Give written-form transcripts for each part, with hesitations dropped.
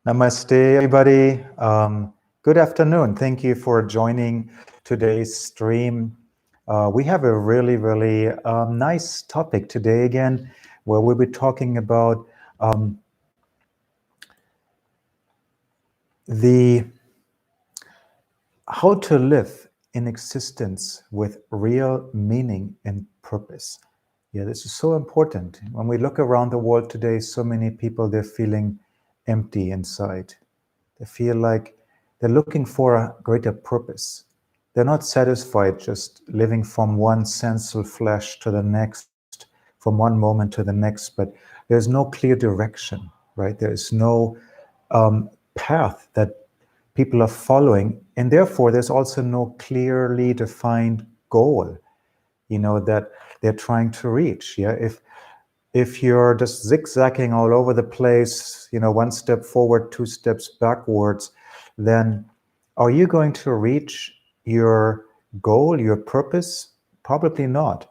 Namaste, everybody. Good afternoon. Thank you for joining today's stream. We have a really nice topic today again, where we'll be talking about how to live in existence with real meaning and purpose. Yeah, this is so important. When we look around the world today, so many people, they're feeling empty inside. They feel like they're looking for a greater purpose. They're not satisfied just living from one sensual flesh to the next, from one moment to the next, but there's no clear direction, right? There is no path that people are following, and therefore there's also no clearly defined goal, that they're trying to reach. Yeah, if you're just zigzagging all over the place, one step forward, two steps backwards, then are you going to reach your goal, your purpose? Probably not.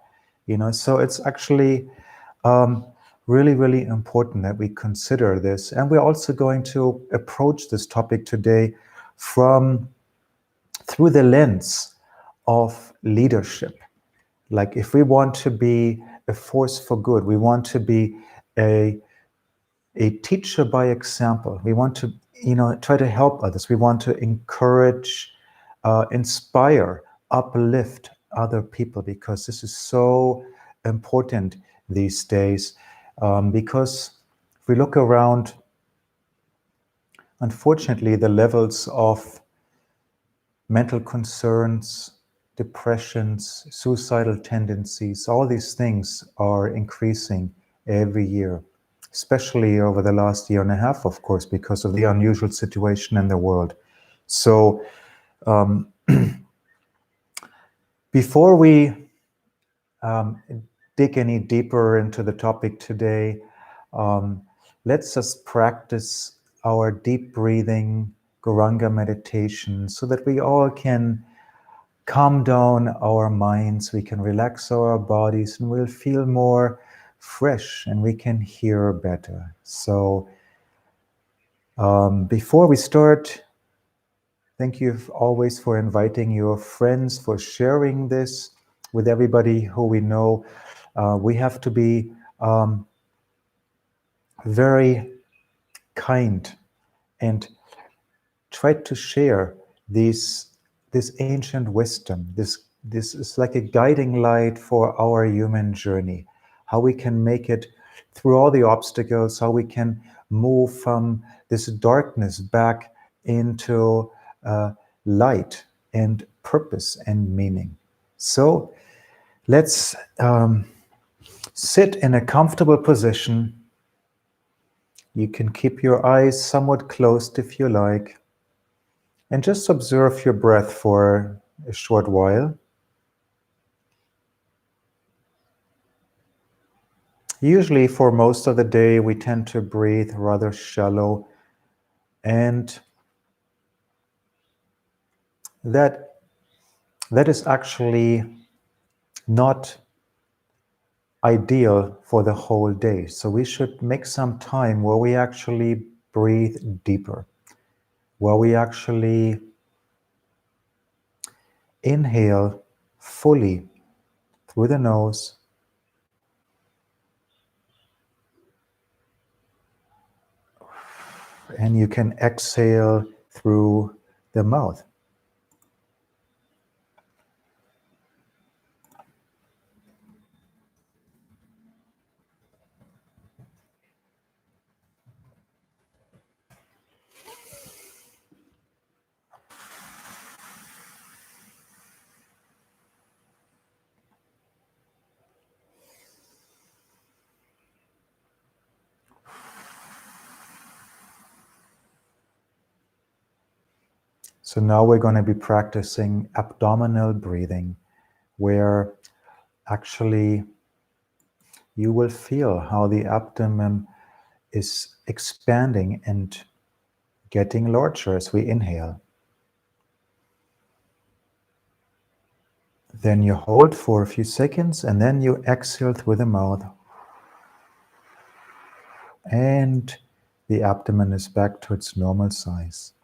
So it's actually really important that we consider this. And we're also going to approach this topic today through the lens of leadership. Like, if we want to be a force for good, we want to be a teacher by example. We want to, try to help others. We want to encourage, inspire, uplift other people, because this is so important these days. Because if we look around, unfortunately, the levels of mental concerns, depressions, suicidal tendencies, all these things are increasing every year, especially over the last year and a half, of course, because of the unusual situation in the world. So before we dig any deeper into the topic today, let's just practice our deep breathing, Guranga meditation, so that we all can calm down our minds, we can relax our bodies, and we'll feel more fresh and we can hear better. So before we start, thank you always for inviting your friends, for sharing this with everybody who we know. We have to be very kind and try to share this ancient wisdom. This is like a guiding light for our human journey, how we can make it through all the obstacles, how we can move from this darkness back into light and purpose and meaning. So let's sit in a comfortable position. You can keep your eyes somewhat closed if you like. And just observe your breath for a short while. Usually for most of the day, we tend to breathe rather shallow, and that is actually not ideal for the whole day. So we should make some time where we actually breathe deeper, where we actually inhale fully through the nose, and you can exhale through the mouth. So now we're going to be practicing abdominal breathing, where actually you will feel how the abdomen is expanding and getting larger as we inhale. Then you hold for a few seconds, and then you exhale through the mouth. And The abdomen is back to its normal size.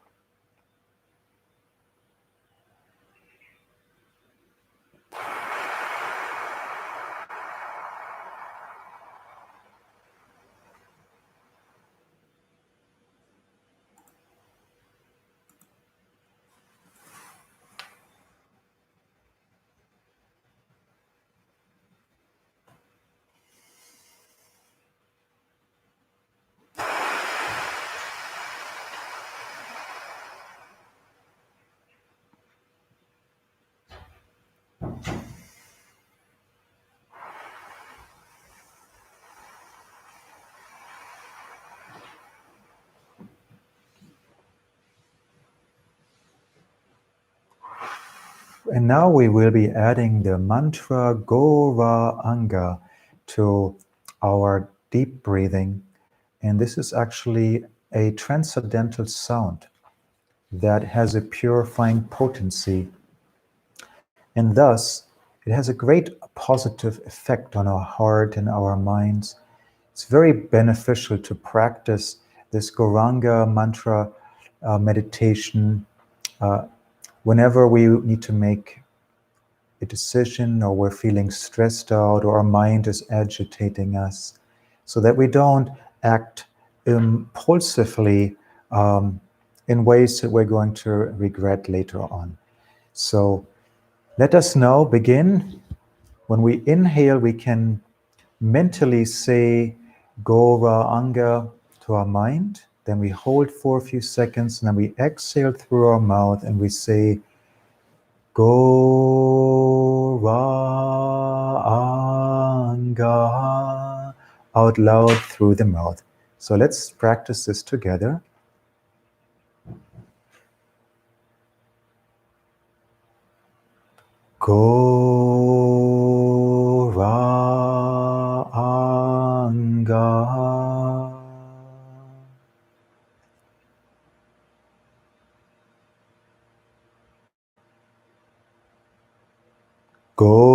And now we will be adding the mantra Gora Anga to our deep breathing. And this is actually a transcendental sound that has a purifying potency. And thus, it has a great positive effect on our heart and our minds. It's very beneficial to practice this Goranga mantra meditation whenever we need to make a decision, or we're feeling stressed out, or our mind is agitating us, so that we don't act impulsively in ways that we're going to regret later on. So let us now begin. When we inhale, we can mentally say Gora Anga to our mind. Then we hold for a few seconds, and then we exhale through our mouth and we say Gora Anga out loud through the mouth. So let's practice this together. Gora Anga. Gora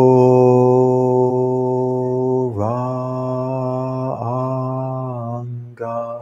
Anga.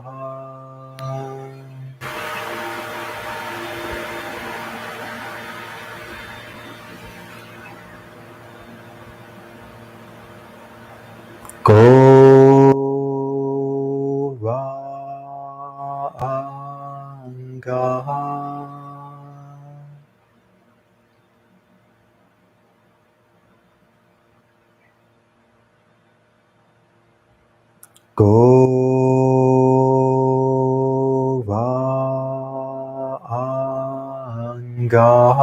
Gora Anga. Gora Anga.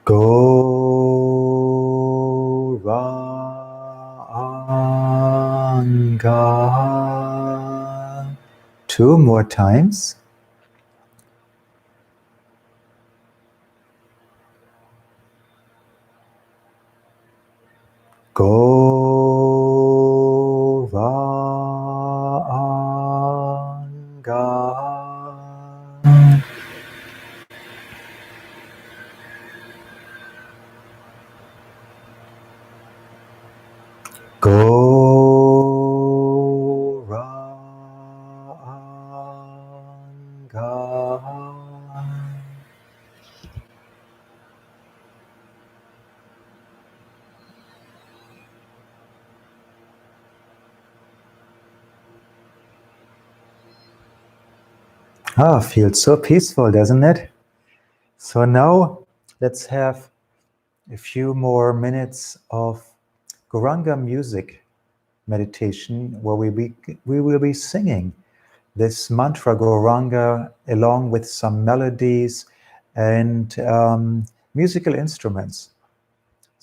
Gora Anga. Two more times. Gora Anga. Gora Anga. Feels so peaceful, doesn't it? So now let's have a few more minutes of Goranga music meditation where we will be singing this mantra Goranga along with some melodies and musical instruments.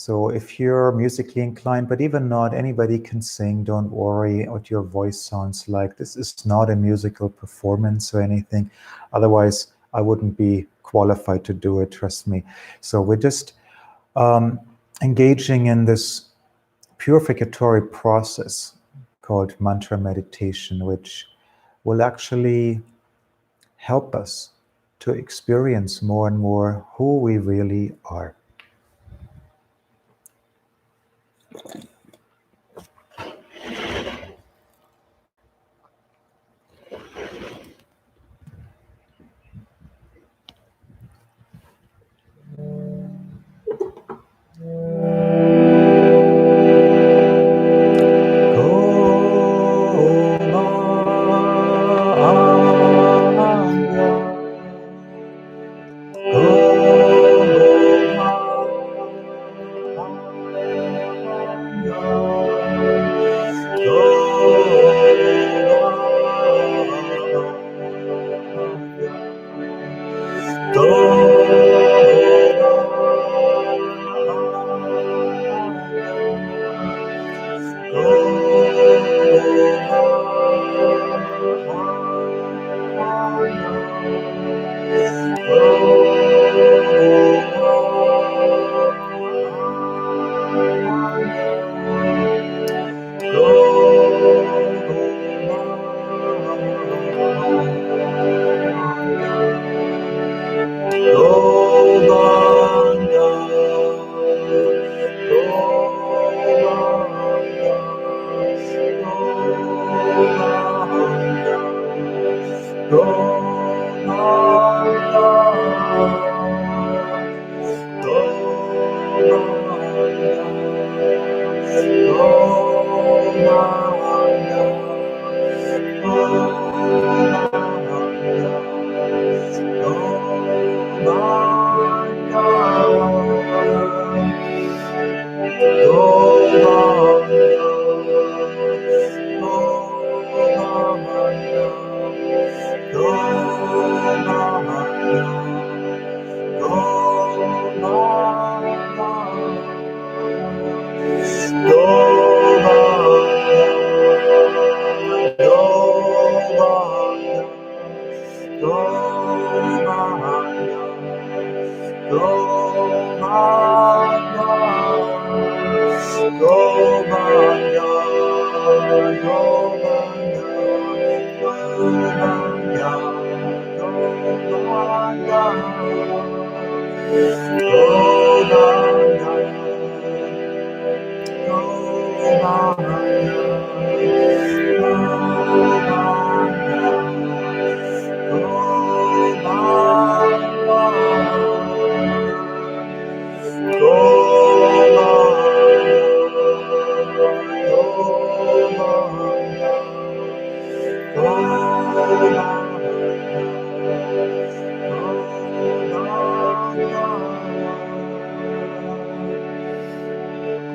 So if you're musically inclined, but even not, anybody can sing. Don't worry what your voice sounds like. This is not a musical performance or anything. Otherwise, I wouldn't be qualified to do it, trust me. So we're just engaging in this purificatory process called mantra meditation, which will actually help us to experience more and more who we really are.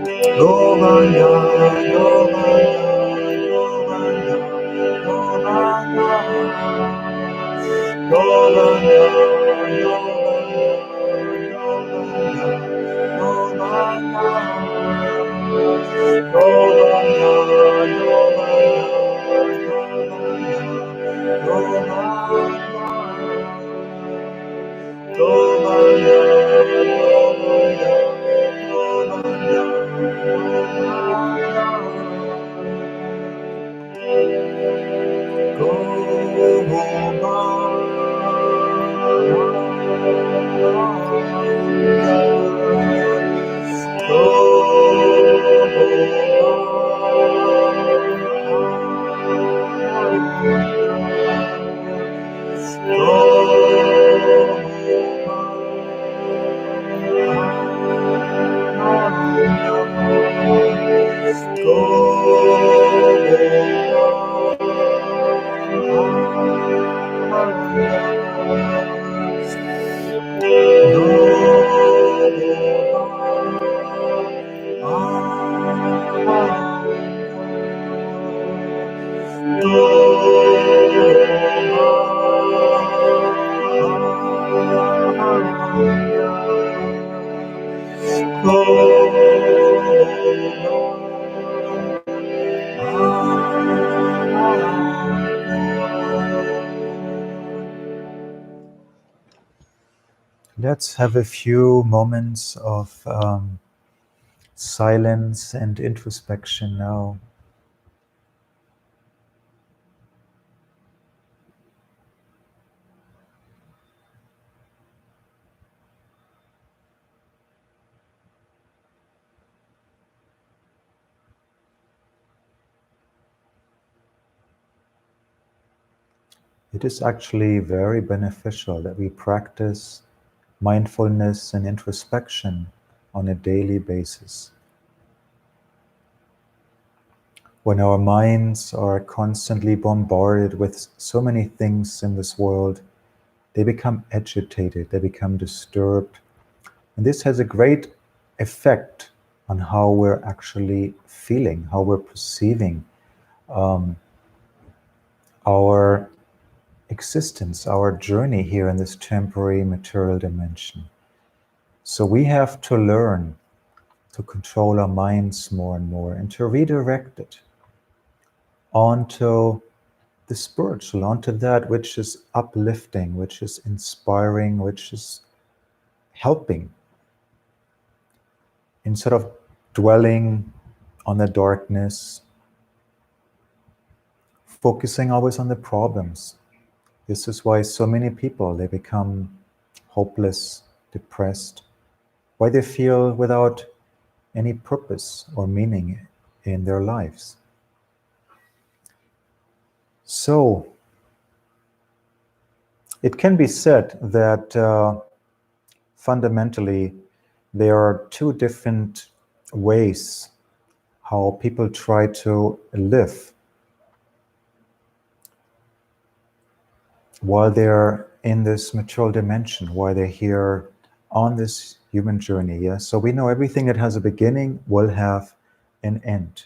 Govanda, Govanda, Govanda, Govanda, Let's have a few moments of silence and introspection now. It is actually very beneficial that we practice mindfulness and introspection on a daily basis. When our minds are constantly bombarded with so many things in this world, they become agitated, they become disturbed. And this has a great effect on how we're actually feeling, how we're perceiving our existence, our journey here in this temporary material dimension. So we have to learn to control our minds more and more and to redirect it onto the spiritual, onto that which is uplifting, which is inspiring, which is helping, instead of dwelling on the darkness, focusing always on the problems. This is why so many people, they become hopeless, depressed, why they feel without any purpose or meaning in their lives. So, it can be said that fundamentally there are two different ways how people try to live while they're in this material dimension, while they're here on this human journey. Yeah? So we know everything that has a beginning will have an end.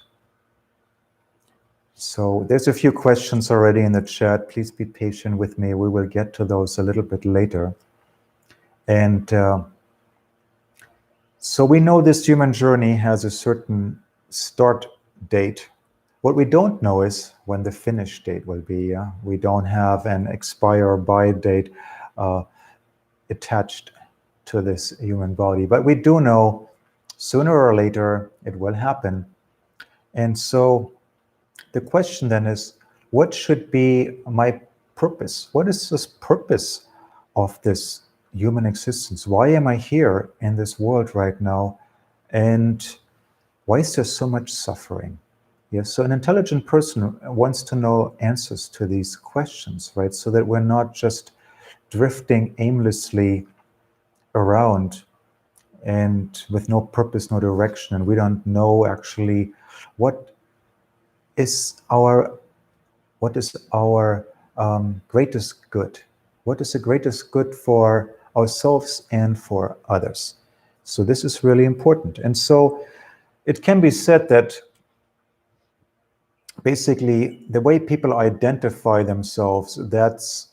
So there's a few questions already in the chat. Please be patient with me. We will get to those a little bit later. And so we know this human journey has a certain start date. What we don't know is when the finish date will be. Yeah? We don't have an expire by date attached to this human body. But we do know sooner or later it will happen. And so the question then is, what should be my purpose? What is this purpose of this human existence? Why am I here in this world right now? And why is there so much suffering? Yes, so an intelligent person wants to know answers to these questions, right? So that we're not just drifting aimlessly around and with no purpose, no direction, and we don't know actually what is our greatest good. What is the greatest good for ourselves and for others? So this is really important. And so it can be said that basically the way people identify themselves, that's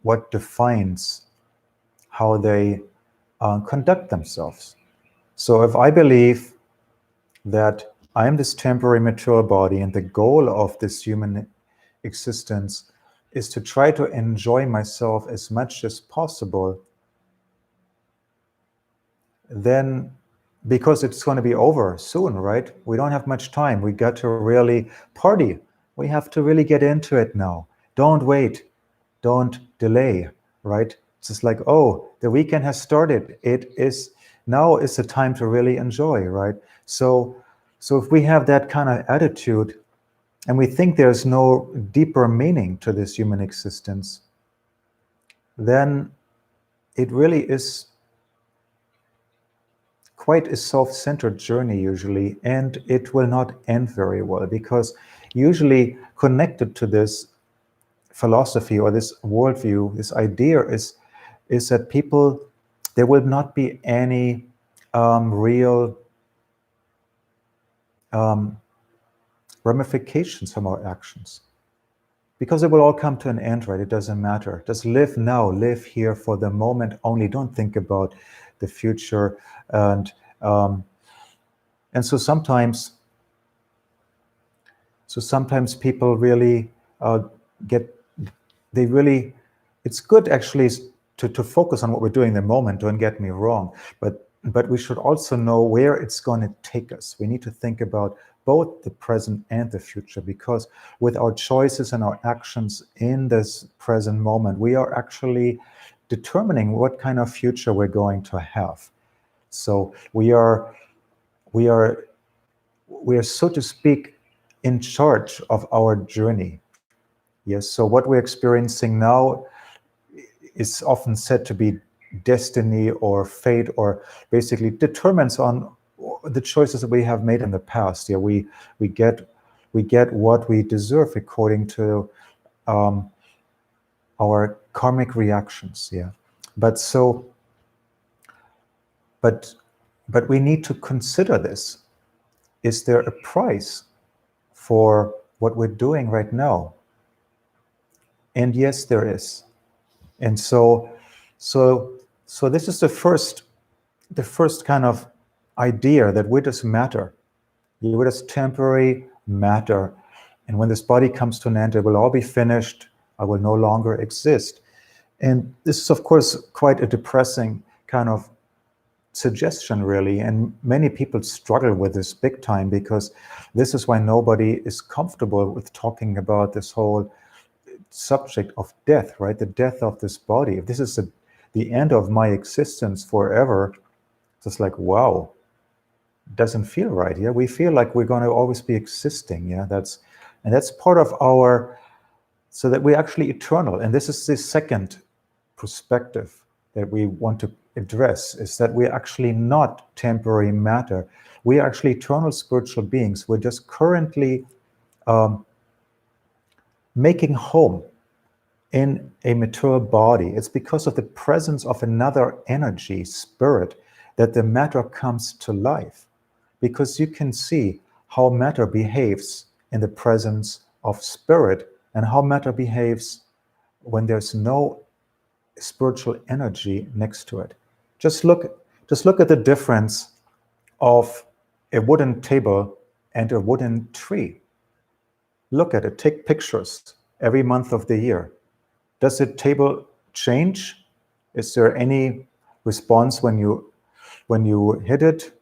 what defines how they conduct themselves. So if I believe that I am this temporary material body and the goal of this human existence is to try to enjoy myself as much as possible, then because it's going to be over soon, right? We don't have much time. We got to really party. We have to really get into it now. Don't wait. Don't delay, right? It's just like, oh, the weekend has started. It is now is the time to really enjoy, right? So if we have that kind of attitude and we think there's no deeper meaning to this human existence, then it really is quite a self-centered journey usually, and it will not end very well, because usually connected to this philosophy or this worldview, this idea is that people, there will not be any real ramifications from our actions, because it will all come to an end, right? It doesn't matter. Just live now, live here for the moment only. Don't think about the future. And so sometimes people really it's good actually to focus on what we're doing in the moment, don't get me wrong, but we should also know where it's going to take us. We need to think about both the present and the future, because with our choices and our actions in this present moment, we are actually determining what kind of future we're going to have. So we are, so to speak, in charge of our journey. Yes, so what we're experiencing now is often said to be destiny or fate, or basically determines on the choices that we have made in the past. Yeah, we get what we deserve according to our karmic reactions. Yeah, but we need to consider this. Is there a price for what we're doing right now? And yes, there is. And so this is the first kind of idea that we just matter. We're just temporary matter. And when this body comes to an end, it will all be finished. I will no longer exist. And this is, of course, quite a depressing kind of suggestion, really. And many people struggle with this big time, because this is why nobody is comfortable with talking about this whole subject of death, right? The death of this body. If this is the end of my existence forever, it's just like, wow, doesn't feel right. Yeah, we feel like we're going to always be existing. Yeah, that's part of our, so that we're actually eternal. And this is the second perspective that we want to address, is that we're actually not temporary matter. We are actually eternal spiritual beings. We're just currently making home in a material body. It's because of the presence of another energy, spirit, that the matter comes to life. Because you can see how matter behaves in the presence of spirit, and how matter behaves when there's no spiritual energy next to it. Just look at the difference of a wooden table and a wooden tree. Look at it, take pictures every month of the year. Does the table change? Is there any response when you hit it?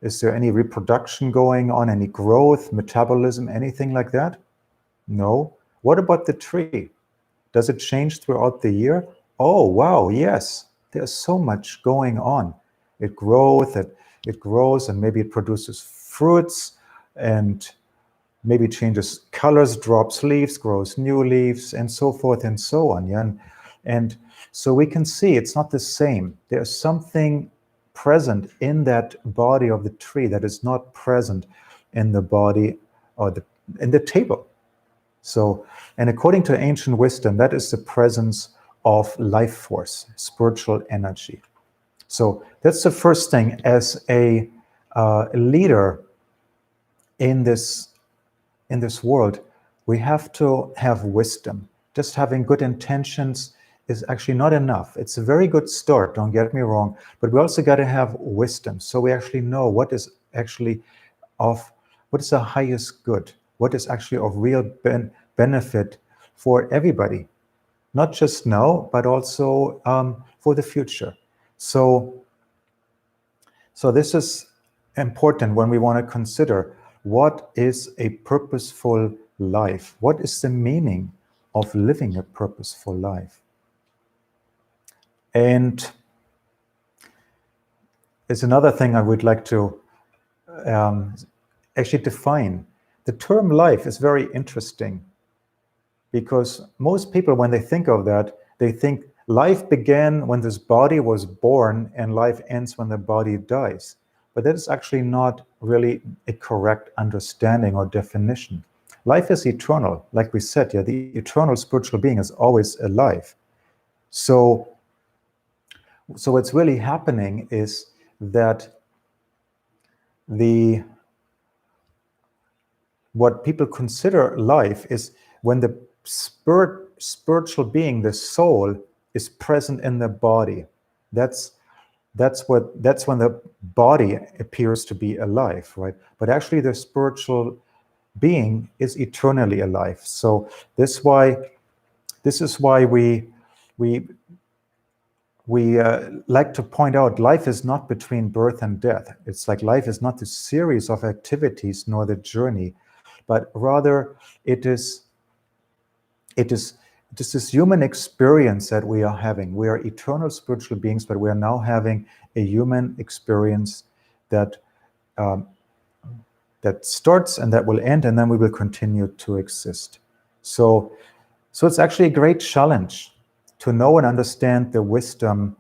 Is there any reproduction going on, any growth, metabolism, anything like that? No. What about the tree? Does it change throughout the year? Oh, wow, yes. There's so much going on. It grows, and maybe it produces fruits, and maybe changes colors, drops leaves, grows new leaves, and so forth and so on. Yeah? And so we can see it's not the same. There's something present in that body of the tree that is not present in the body or in the table. So, and according to ancient wisdom, that is the presence of life force, spiritual energy. So that's the first thing. As a leader, in this world, we have to have wisdom. Just having good intentions is actually not enough. It's a very good start, don't get me wrong, but we also got to have wisdom, so we actually know what is actually what is the highest good, what is actually of real benefit for everybody, not just now, but also for the future. So this is important when we want to consider what is a purposeful life. What is the meaning of living a purposeful life? And it's another thing I would like to actually define. The term life is very interesting because most people, when they think of that, they think life began when this body was born and life ends when the body dies. But that is actually not really a correct understanding or definition. Life is eternal, like we said, yeah, the eternal spiritual being is always alive. So what's really happening is that what people consider life is when the spiritual being, the soul, is present in the body. That's when the body appears to be alive, right? But actually, the spiritual being is eternally alive. So this is why we like to point out life is not between birth and death. It's like life is not the series of activities nor the journey, but rather it is this human experience that we are having. We are eternal spiritual beings, but we are now having a human experience that that starts and that will end, and then we will continue to exist. So it's actually a great challenge to know and understand the wisdom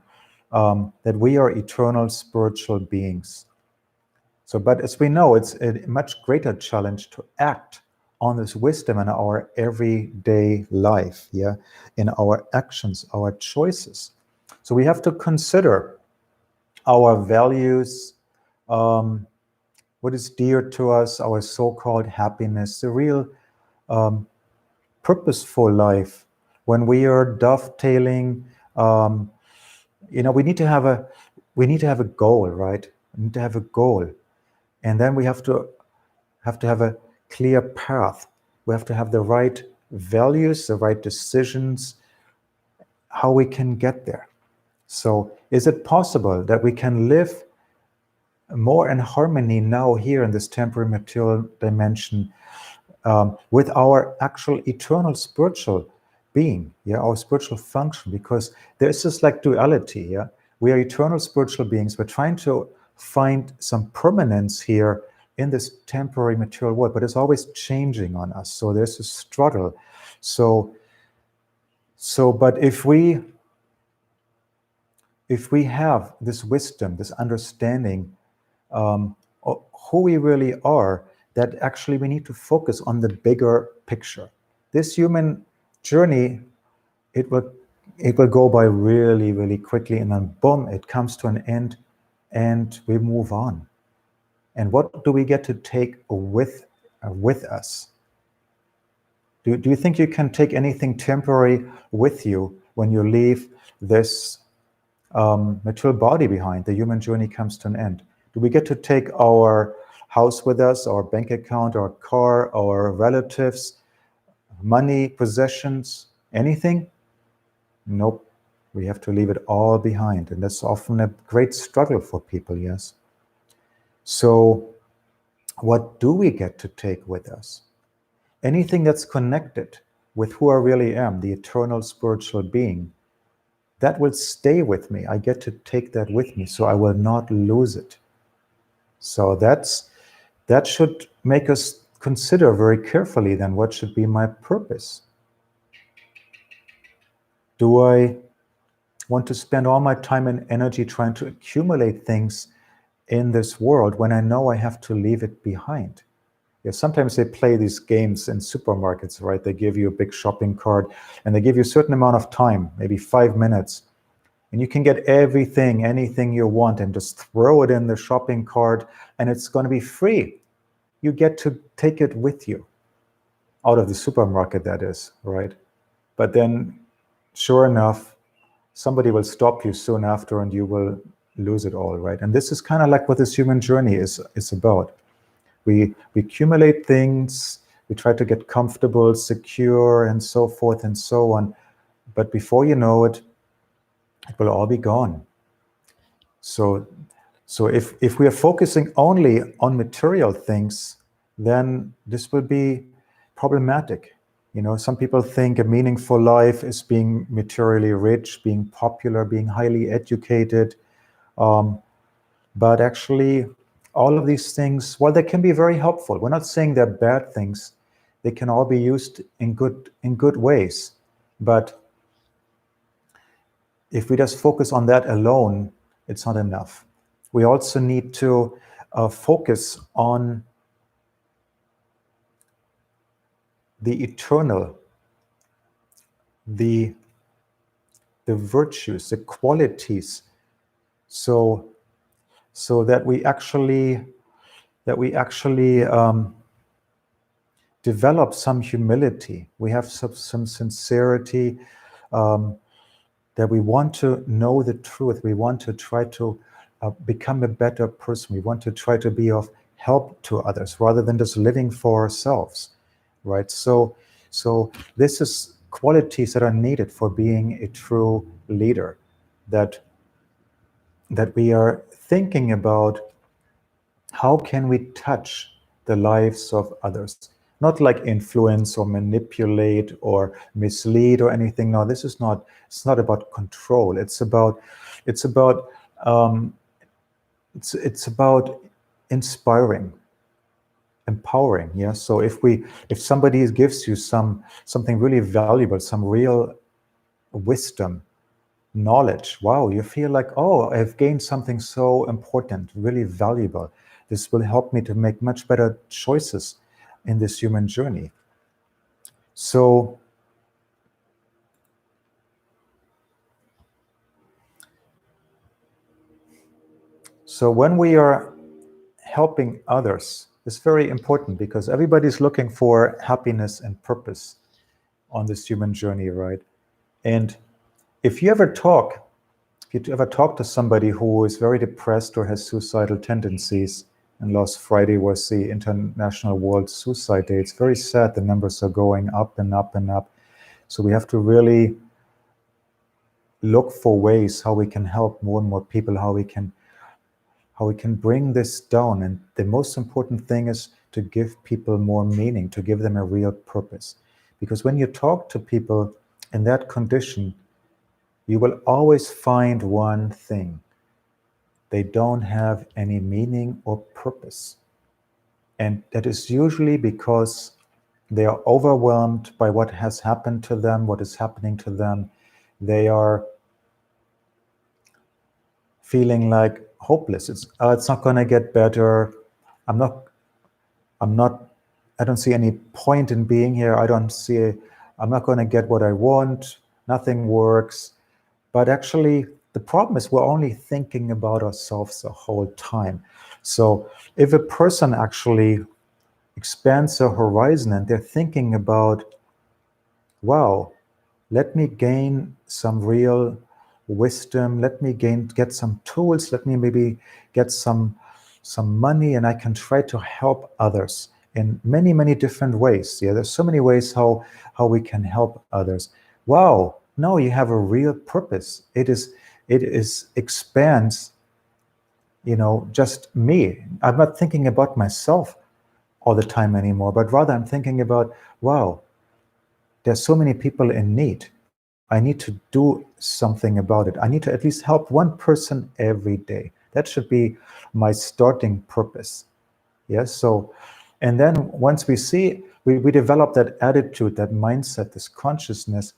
that we are eternal spiritual beings. So, but as we know, it's a much greater challenge to act on this wisdom in our everyday life, yeah, in our actions, our choices. So we have to consider our values, what is dear to us, our so-called happiness, the real purposeful life. When we are dovetailing, we need to have a goal, right? We need to have a goal, and then we have to have a clear path. We have to have the right values, the right decisions, how we can get there. So is it possible that we can live more in harmony now here in this temporary material dimension with our actual eternal spiritual being, yeah, our spiritual function? Because there's this like duality, yeah. We are eternal spiritual beings. We're trying to find some permanence here in this temporary material world, but it's always changing on us. So there's a struggle. So but if we have this wisdom, this understanding of who we really are, that actually we need to focus on the bigger picture. This human journey, it will go by really, really quickly, and then boom, it comes to an end, and we move on. And what do we get to take with us? Do you think you can take anything temporary with you when you leave this material body behind? The human journey comes to an end. Do we get to take our house with us, our bank account, our car, our relatives, money, possessions, anything? Nope. We have to leave it all behind. And that's often a great struggle for people, yes. So what do we get to take with us? Anything that's connected with who I really am, the eternal spiritual being, that will stay with me. I get to take that with me, so I will not lose it. So that should make us consider very carefully then what should be my purpose. Do I want to spend all my time and energy trying to accumulate things in this world when I know I have to leave it behind? Yeah, sometimes they play these games in supermarkets, right? They give you a big shopping cart and they give you a certain amount of time, maybe 5 minutes. And you can get anything you want and just throw it in the shopping cart and it's going to be free. you get to take it with you out of the supermarket, that is, right? But then, sure enough, somebody will stop you soon after and you will lose it all, right? And this is kind of like what this human journey is about. We accumulate things, we try to get comfortable, secure, and so forth and so on. But before you know it, it will all be gone. So if we are focusing only on material things, then this will be problematic. Some people think a meaningful life is being materially rich, being popular, being highly educated. But actually, all of these things, while they can be very helpful, we're not saying they're bad things. They can all be used in good ways. But if we just focus on that alone, it's not enough. We also need to focus on the eternal, the virtues, the qualities, so that we actually develop some humility. We have some sincerity, that we want to know the truth. We want to try to become a better person. We want to try to be of help to others rather than just living for ourselves, right? So this is qualities that are needed for being a true leader, that we are thinking about how can we touch the lives of others, not like influence or manipulate or mislead or anything. No, this is not. It's not about control. It's about inspiring, empowering. Yeah. So if somebody gives you something really valuable, some real wisdom, knowledge, wow, you feel like, oh, I've gained something so important, really valuable. This will help me to make much better choices in this human journey. So when we are helping others, it's very important, because everybody's looking for happiness and purpose on this human journey, right? And if you ever talk to somebody who is very depressed or has suicidal tendencies, and last Friday was the International World Suicide Day, it's very sad. The numbers are going up and up and up. So we have to really look for ways how we can help more and more people, how we can bring this down. And the most important thing is to give people more meaning, to give them a real purpose. Because when you talk to people in that condition, you will always find one thing: they don't have any meaning or purpose. And that is usually because they are overwhelmed by what has happened to them, what is happening to them. They are feeling like hopeless. It's not going to get better. I don't see any point in being here. I'm not going to get what I want. Nothing works. But actually, the problem is we're only thinking about ourselves the whole time. So if a person actually expands their horizon and they're thinking about, wow, let me gain some real wisdom, let me get some tools, let me maybe get some money, and I can try to help others in many, many different ways. Yeah, there's so many ways how we can help others. Wow, now you have a real purpose. It expands, just me. I'm not thinking about myself all the time anymore, but rather I'm thinking about, wow, there's so many people in need. I need to do something about it. I need to at least help one person every day. That should be my starting purpose. Yes. So, and then once we develop that attitude, that mindset, this consciousness.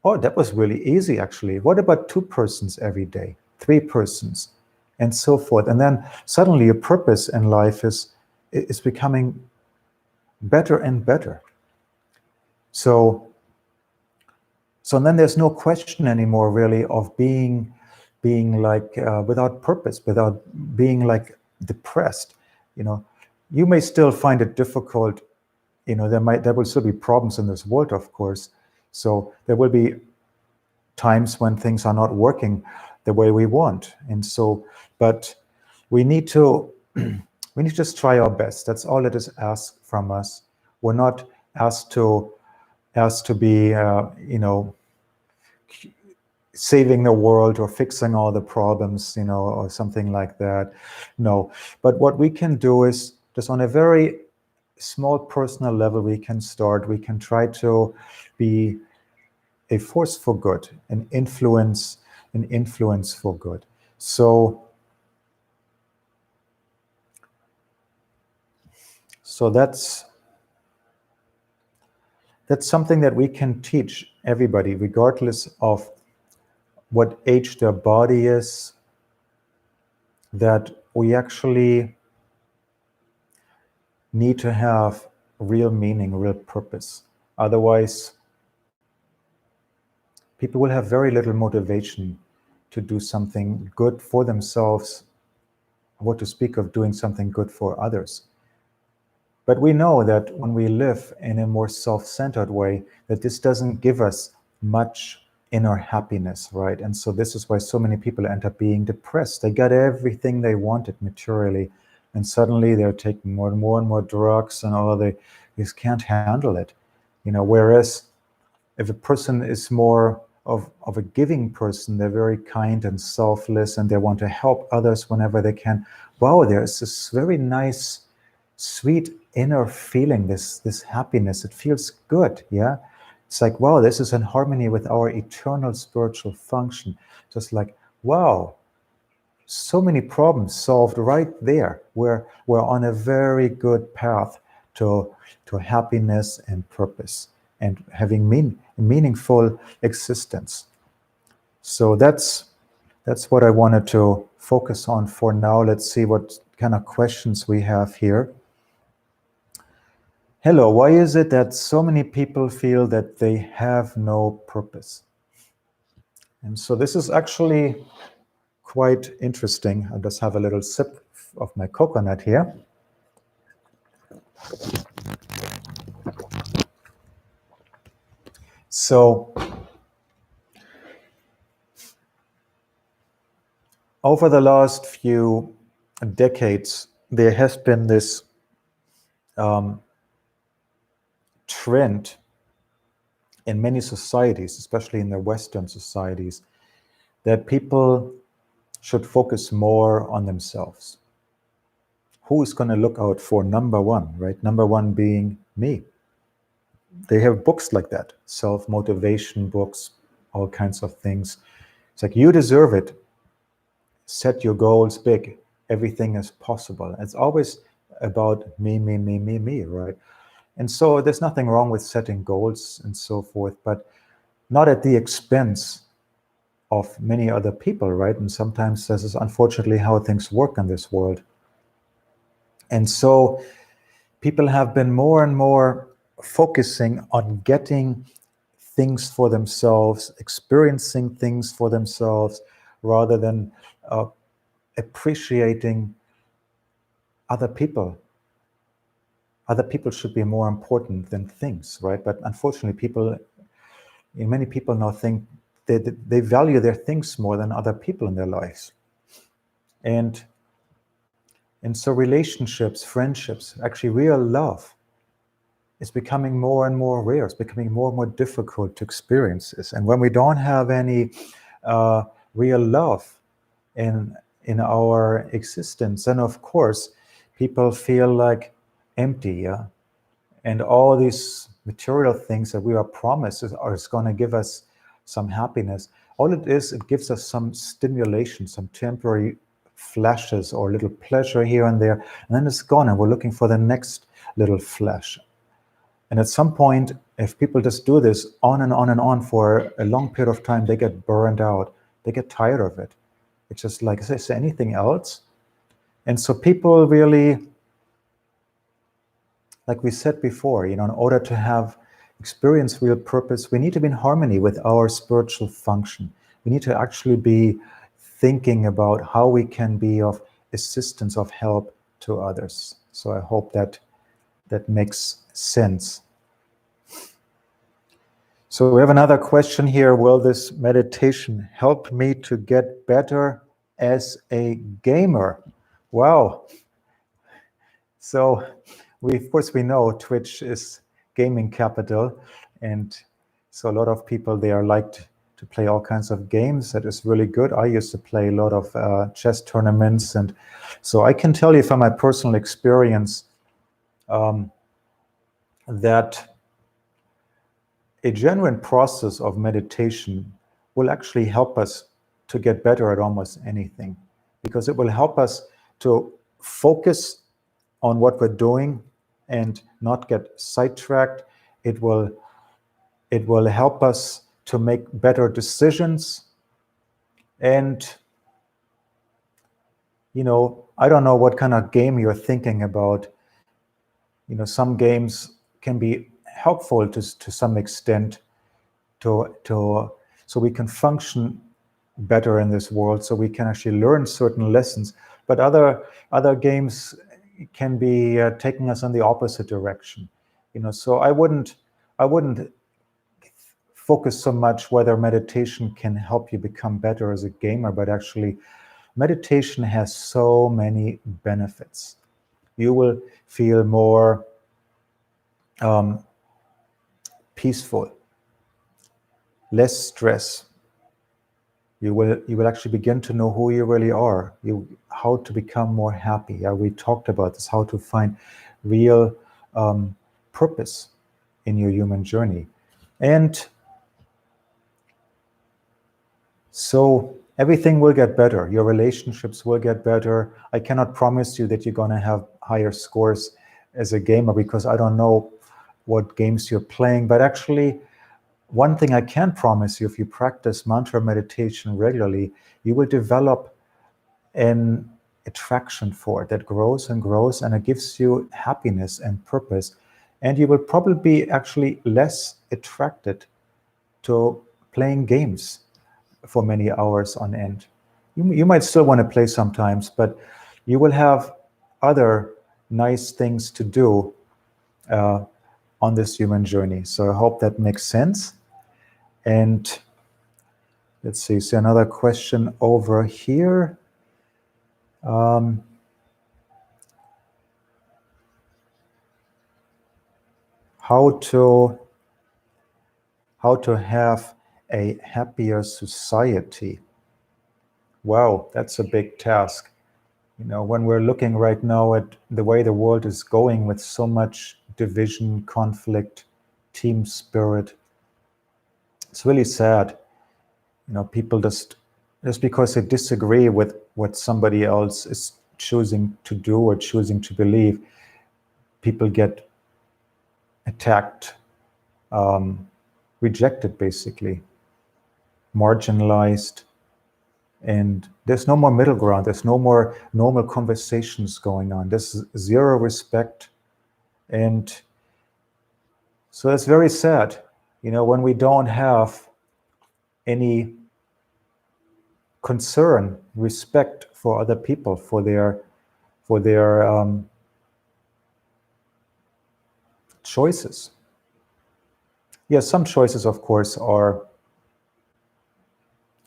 Oh, that was really easy, actually. What about 2 persons every day, 3 persons, and so forth? And then suddenly your purpose in life is becoming better and better. So then there's no question anymore, really, of being like without purpose, without being like depressed. You may still find it difficult. There will still be problems in this world, of course. So there will be times when things are not working the way we want. And so, but we need to we need to just try our best. That's all it is asked from us. We're not asked to be saving the world or fixing all the problems, or something like that. No, but what we can do is just on a very small personal level, we can start. We can try to be a force for good, an influence for good. So that's something that we can teach everybody, regardless of what age their body is, that we actually need to have real meaning, real purpose. Otherwise, people will have very little motivation to do something good for themselves, what to speak of doing something good for others. But we know that when we live in a more self-centered way, that this doesn't give us much inner happiness, right? And so this is why so many people end up being depressed. They got everything they wanted materially, and suddenly they're taking more and more drugs, and they just can't handle it. Whereas if a person is more of a giving person, they're very kind and selfless, and they want to help others whenever they can. Wow, there's this very nice, sweet inner feeling, this happiness. It feels good, yeah? It's like, wow, this is in harmony with our eternal spiritual function. Just like, wow, so many problems solved right there. We're on a very good path to happiness and purpose and having meaningful existence. So that's what I wanted to focus on for now. Let's see what kind of questions we have here. Hello, why is it that so many people feel that they have no purpose? And so this is actually quite interesting. I'll just have a little sip of my coconut here. So over the last few decades, there has been this trend in many societies, especially in the Western societies, that people should focus more on themselves. Who is going to look out for number one, right? Number one being me. They have books like that, self-motivation books, all kinds of things. It's like, you deserve it. Set your goals big. Everything is possible. It's always about me, right? And so there's nothing wrong with setting goals and so forth, but not at the expense of many other people, right? And sometimes this is unfortunately how things work in this world. And so people have been more and more focusing on getting things for themselves, experiencing things for themselves, rather than appreciating other people. Other people should be more important than things, right? But unfortunately, many people now think that they value their things more than other people in their lives. And so relationships, friendships, actually real love is becoming more and more rare. It's becoming more and more difficult to experience this. And when we don't have any real love in our existence, then of course people feel like empty, yeah? And all these material things that we are promised are going to give us some happiness. All it is, it gives us some stimulation, some temporary flashes or little pleasure here and there, and then it's gone, and we're looking for the next little flash. And at some point, if people just do this on and on and on for a long period of time, they get burned out. They get tired of it. It's just like, is there anything else? And so people really, like we said before, in order to experience real purpose, we need to be in harmony with our spiritual function. We need to actually be thinking about how we can be of assistance, of help to others. So I hope that makes sense. So we have another question here. Will this meditation help me to get better as a gamer? Wow. So of course we know Twitch is gaming capital, and so a lot of people there like to play all kinds of games. That is really good. I used to play a lot of chess tournaments, and so I can tell you from my personal experience that a genuine process of meditation will actually help us to get better at almost anything, because it will help us to focus on what we're doing and not get sidetracked. It will help us to make better decisions. And I don't know what kind of game you're thinking about. Some games can be helpful to some extent to so we can function better in this world, so we can actually learn certain lessons. But other games can be taking us in the opposite direction. So I wouldn't focus so much whether meditation can help you become better as a gamer, but actually meditation has so many benefits. You will feel more peaceful, less stress. You will actually begin to know who you really are, how to become more happy. We talked about this, how to find real purpose in your human journey. And so everything will get better. Your relationships will get better. I cannot promise you that you're going to have higher scores as a gamer, because I don't know what games you're playing. But actually, one thing I can promise you, if you practice mantra meditation regularly, you will develop an attraction for it that grows and grows, and it gives you happiness and purpose. And you will probably be actually less attracted to playing games for many hours on end. You might still want to play sometimes, but you will have other nice things to do on this human journey. So I hope that makes sense. And let's see, so another question over here. How to have a happier society? Wow, that's a big task. When we're looking right now at the way the world is going, with so much division, conflict, team spirit, it's really sad. People just because they disagree with what somebody else is choosing to do or choosing to believe, people get attacked, rejected, basically, marginalized, and there's no more middle ground. There's no more normal conversations going on. There's zero respect, and so it's very sad, when we don't have any concern, respect for other people, for their choices. Yes, some choices, of course, are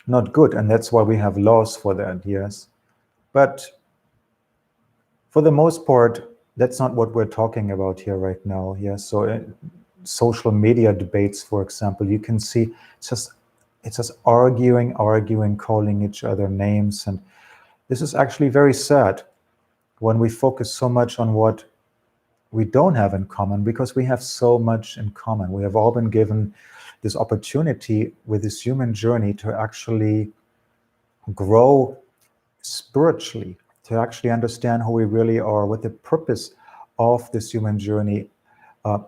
not good, and that's why we have laws for that, yes. But for the most part, that's not what we're talking about here right now, yes. So social media debates, for example, you can see it's just arguing, calling each other names, and this is actually very sad when we focus so much on what we don't have in common, because we have so much in common. We have all been given this opportunity with this human journey to actually grow spiritually, to actually understand who we really are, what the purpose of this human journey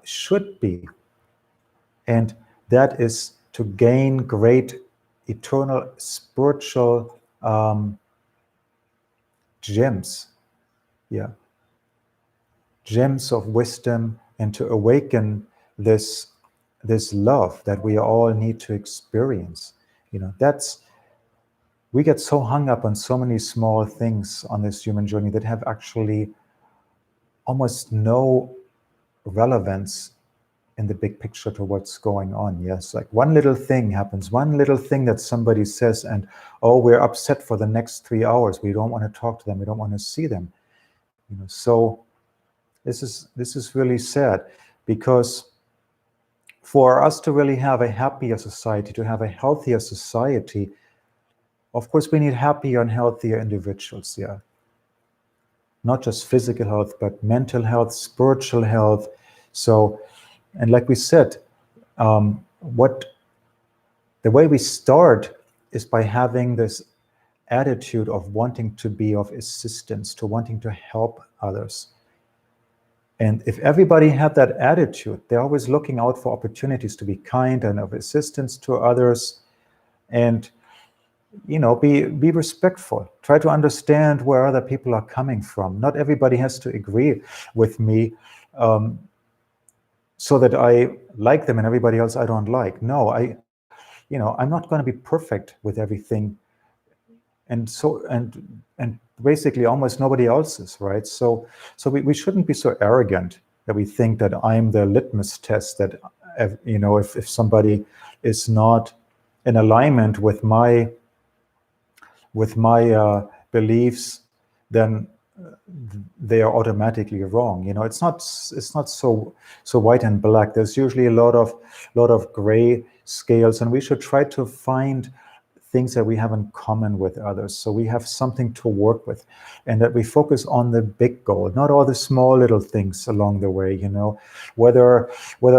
should be. And that is to gain great eternal spiritual gems, gems of wisdom, and to awaken this love that we all need to experience. We get so hung up on so many small things on this human journey that have actually almost no relevance in the big picture to what's going on. Yes, like one little thing happens, one little thing that somebody says, and oh, we're upset for the next 3 hours. We don't want to talk to them. We don't want to see them. So this is really sad, because for us to really have a happier society, to have a healthier society, of course, we need happier and healthier individuals. Yeah, not just physical health, but mental health, spiritual health. So, and like we said, what the way we start is by having this attitude of wanting to be of assistance, to wanting to help others. And if everybody had that attitude, they're always looking out for opportunities to be kind and of assistance to others, and be respectful. Try to understand where other people are coming from. Not everybody has to agree with me, so that I like them and everybody else I don't like. No, I'm not going to be perfect with everything, and basically almost nobody else is, right? So we shouldn't be so arrogant that we think that I'm the litmus test, that if somebody is not in alignment with my beliefs, then they are automatically wrong. It's not so white and black. There's usually a lot of gray scales, and we should try to find things that we have in common with others, so we have something to work with, and that we focus on the big goal, not all the small little things along the way. Whether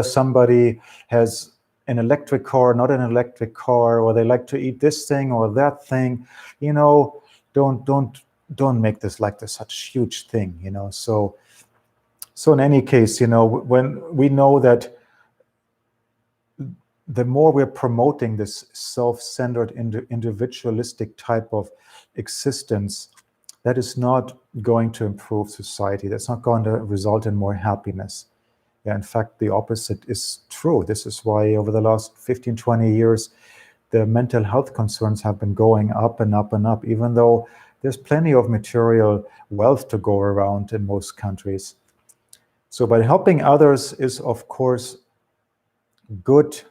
somebody has an electric car, not an electric car, or they like to eat this thing or that thing, don't make this like this such huge thing. So in any case, when we know that the more we're promoting this self-centered, individualistic type of existence, that is not going to improve society. That's not going to result in more happiness. Yeah, in fact, the opposite is true. This is why over the last 15, 20 years, the mental health concerns have been going up and up and up, even though there's plenty of material wealth to go around in most countries. So by helping others is, of course, good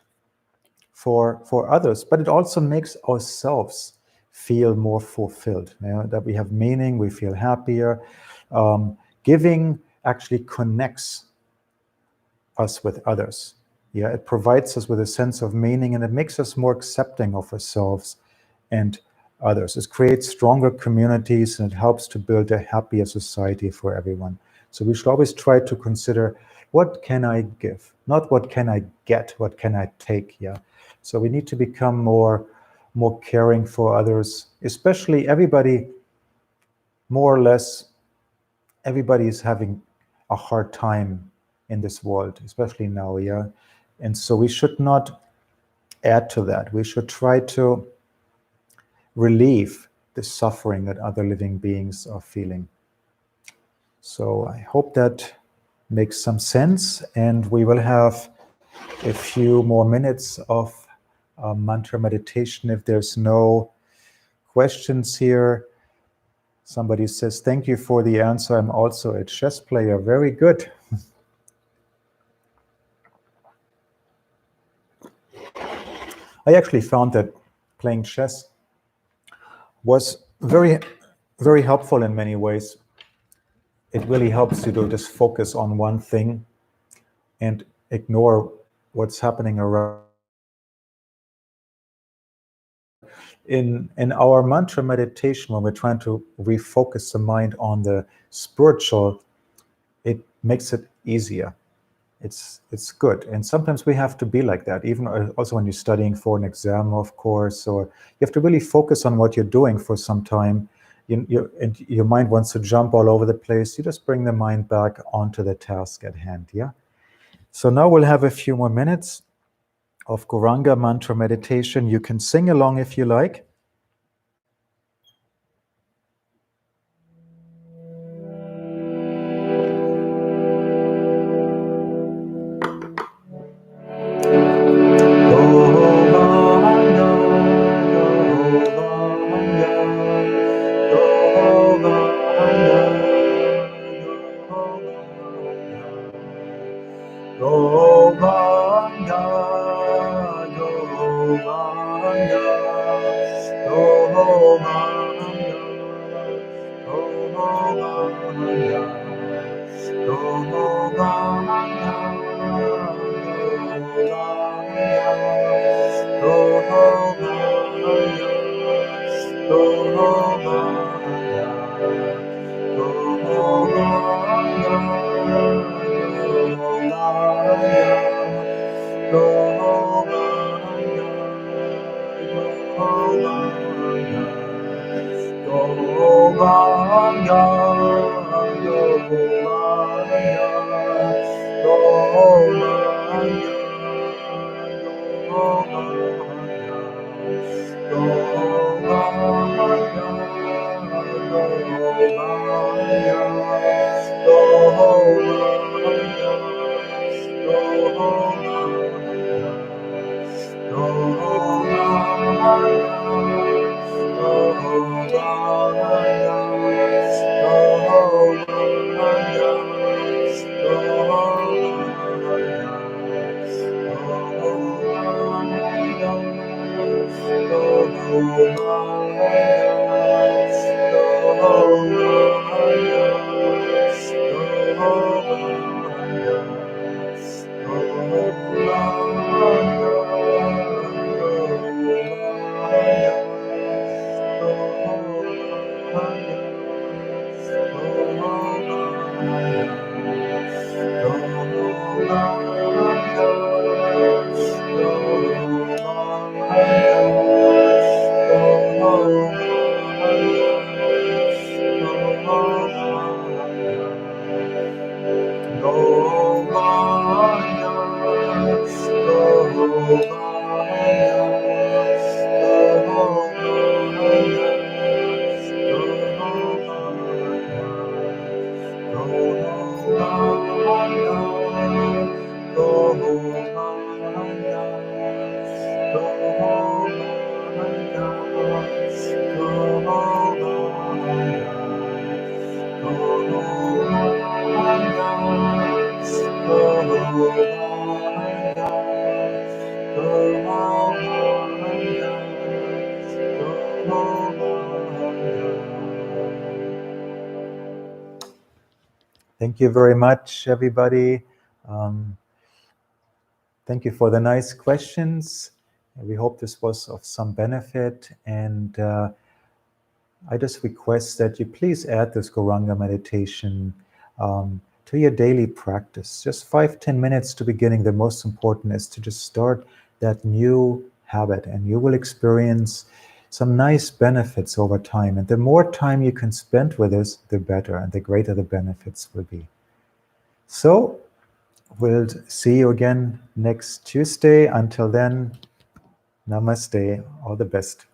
for others, but it also makes ourselves feel more fulfilled, that we have meaning, we feel happier. Giving actually connects us with others. Yeah, it provides us with a sense of meaning, and it makes us more accepting of ourselves and others. It creates stronger communities, and it helps to build a happier society for everyone. So we should always try to consider, what can I give? Not what can I get, what can I take? Yeah. So we need to become more caring for others, especially everybody, more or less, everybody is having a hard time in this world, especially now, yeah? And so we should not add to that. We should try to relieve the suffering that other living beings are feeling. So I hope that makes some sense, and we will have a few more minutes of mantra meditation. If there's no questions here, somebody says, thank you for the answer. I'm also a chess player. Very good. I actually found that playing chess was very, very helpful in many ways. It really helps you to just focus on one thing and ignore what's happening around. In our mantra meditation, when we're trying to refocus the mind on the spiritual, it makes it easier. It's good. And sometimes we have to be like that, even also when you're studying for an exam, of course, or you have to really focus on what you're doing for some time. And your mind wants to jump all over the place. You just bring the mind back onto the task at hand, yeah? So now we'll have a few more minutes of Guranga mantra meditation. You can sing along if you like. Govanga, Govanga, Govanga, Govanga, Govanga, Thank you very much, everybody. Thank you for the nice questions. We hope this was of some benefit, and I just request that you please add this Goranga meditation to your daily practice. Just 5-10 minutes to beginning. The most important is to just start that new habit, and you will experience some nice benefits over time. And the more time you can spend with this, the better, and the greater the benefits will be. So we'll see you again next Tuesday. Until then, namaste. All the best.